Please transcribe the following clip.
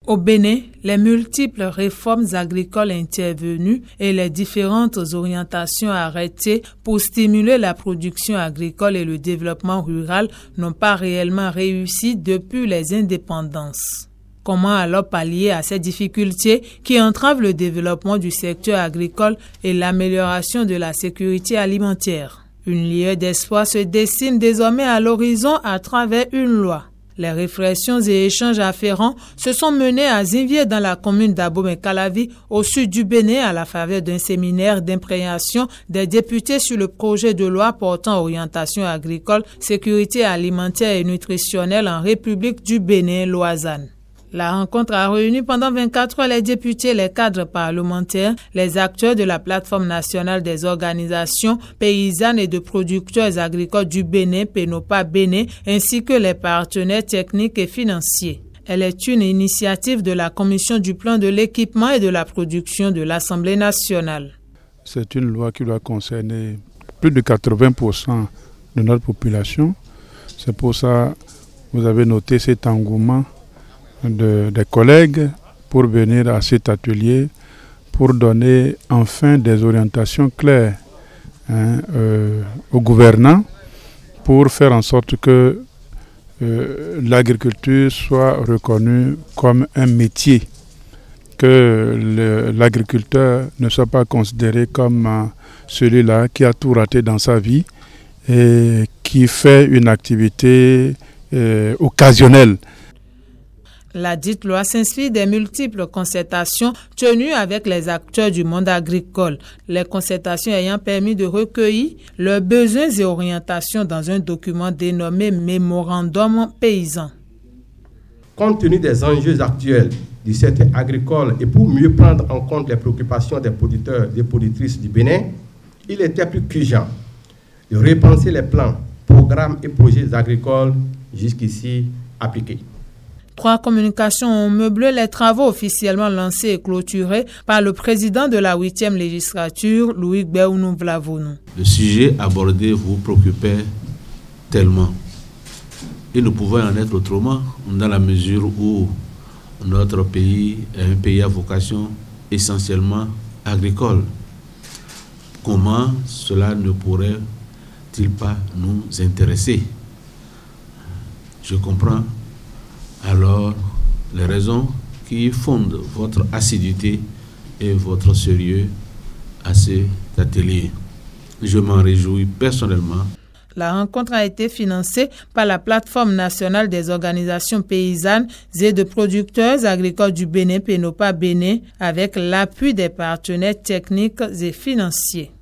Au Bénin, les multiples réformes agricoles intervenues et les différentes orientations arrêtées pour stimuler la production agricole et le développement rural n'ont pas réellement réussi depuis les indépendances. Comment alors pallier à ces difficultés qui entravent le développement du secteur agricole et l'amélioration de la sécurité alimentaire? Une lueur d'espoir se dessine désormais à l'horizon à travers une loi. Les réflexions et échanges afférents se sont menés à Zinvier dans la commune d'Abomey-Calavi, au sud du Bénin, à la faveur d'un séminaire d'imprégnation des députés sur le projet de loi portant orientation agricole, sécurité alimentaire et nutritionnelle en République du Bénin, Lausanne. La rencontre a réuni pendant 24 heures les députés, les cadres parlementaires, les acteurs de la plateforme nationale des organisations paysannes et de producteurs agricoles du Bénin, PENOPA Bénin, ainsi que les partenaires techniques et financiers. Elle est une initiative de la Commission du plan de l'équipement et de la production de l'Assemblée nationale. C'est une loi qui doit concerner plus de 80% de notre population. C'est pour ça que vous avez noté cet engouement des collègues pour venir à cet atelier pour donner enfin des orientations claires aux gouvernants pour faire en sorte que l'agriculture soit reconnue comme un métier, que l'agriculteur ne soit pas considéré comme celui-là qui a tout raté dans sa vie et qui fait une activité occasionnelle. La dite loi s'inspire des multiples concertations tenues avec les acteurs du monde agricole, les concertations ayant permis de recueillir leurs besoins et orientations dans un document dénommé Mémorandum paysan. Compte tenu des enjeux actuels du secteur agricole et pour mieux prendre en compte les préoccupations des producteurs et des productrices du Bénin, il était plus qu'urgent de repenser les plans, programmes et projets agricoles jusqu'ici appliqués. 3 communications ont meublé les travaux officiellement lancés et clôturés par le président de la 8e législature, Louis Béounou Vlavonou. Le sujet abordé vous préoccupait tellement. Et nous pouvons en être autrement dans la mesure où notre pays est un pays à vocation essentiellement agricole. Comment cela ne pourrait-il pas nous intéresser? Je comprends alors les raisons qui fondent votre assiduité et votre sérieux à cet atelier. Je m'en réjouis personnellement. La rencontre a été financée par la plateforme nationale des organisations paysannes et de producteurs agricoles du Bénin, PENOPA Bénin, avec l'appui des partenaires techniques et financiers.